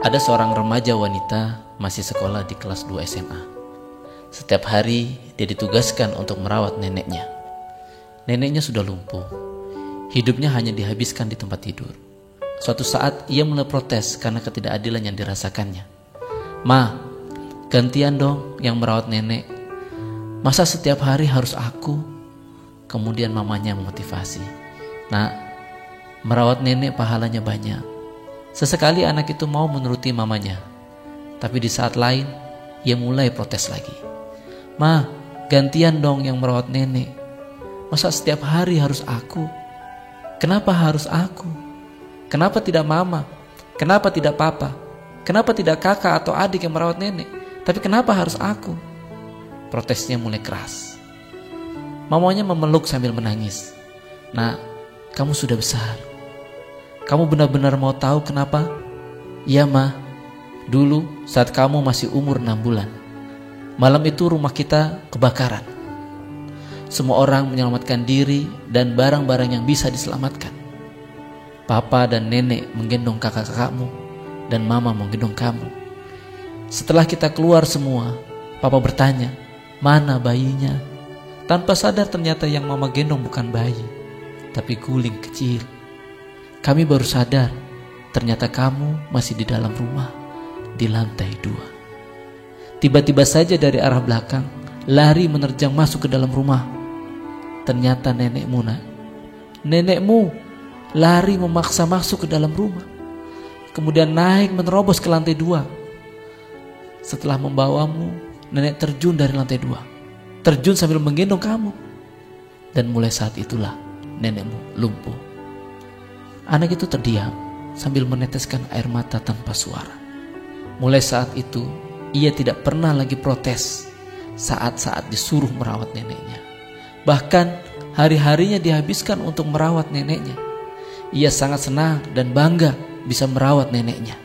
Ada seorang remaja wanita masih sekolah di kelas 2 SMA. Setiap hari dia ditugaskan untuk merawat neneknya. Neneknya sudah lumpuh. Hidupnya hanya dihabiskan di tempat tidur. Suatu saat ia mulai protes karena ketidakadilan yang dirasakannya. "Ma, gantian dong yang merawat nenek. Masa setiap hari harus aku?" Kemudian mamanya memotivasi. "Nak, merawat nenek pahalanya banyak." Sesekali anak itu mau menuruti mamanya. Tapi di saat lain, ia mulai protes lagi. "Ma, gantian dong yang merawat nenek. Masa setiap hari harus aku? Kenapa harus aku? Kenapa tidak mama? Kenapa tidak papa? Kenapa tidak kakak atau adik yang merawat nenek? Tapi kenapa harus aku?" Protesnya mulai keras. Mamanya memeluk sambil menangis. "Nak, kamu sudah besar. Kamu benar-benar mau tahu kenapa?" "Iya, Ma. Dulu saat kamu masih umur 6 bulan. Malam itu rumah kita kebakaran. Semua orang menyelamatkan diri dan barang-barang yang bisa diselamatkan. Papa dan nenek menggendong kakak-kakakmu dan mama menggendong kamu. Setelah kita keluar semua, papa bertanya, 'Mana bayinya?' Tanpa sadar ternyata yang mama gendong bukan bayi, tapi guling kecil. Kami baru sadar, ternyata kamu masih di dalam rumah, di lantai 2. Tiba-tiba saja dari arah belakang, lari menerjang masuk ke dalam rumah. Ternyata nenekmu, Nak. Nenekmu lari memaksa masuk ke dalam rumah. Kemudian naik menerobos ke lantai 2. Setelah membawamu, nenek terjun dari lantai 2. Terjun sambil menggendong kamu. Dan mulai saat itulah nenekmu lumpuh." Anak itu terdiam sambil meneteskan air mata tanpa suara. Mulai saat itu, ia tidak pernah lagi protes saat-saat disuruh merawat neneknya. Bahkan hari-harinya dihabiskan untuk merawat neneknya. Ia sangat senang dan bangga bisa merawat neneknya.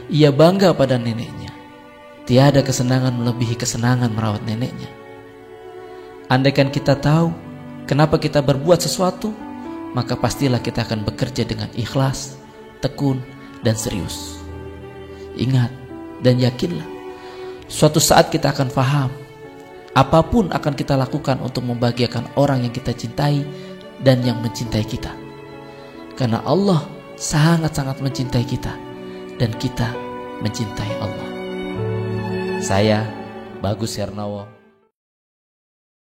Ia bangga pada neneknya. Tiada kesenangan melebihi kesenangan merawat neneknya. Andaikan kita tahu kenapa kita berbuat sesuatu, maka pastilah kita akan bekerja dengan ikhlas, tekun, dan serius. Ingat dan yakinlah, suatu saat kita akan paham, apapun akan kita lakukan untuk membahagiakan orang yang kita cintai dan yang mencintai kita. Karena Allah sangat-sangat mencintai kita dan kita mencintai Allah. Saya, Bagus Hernawo.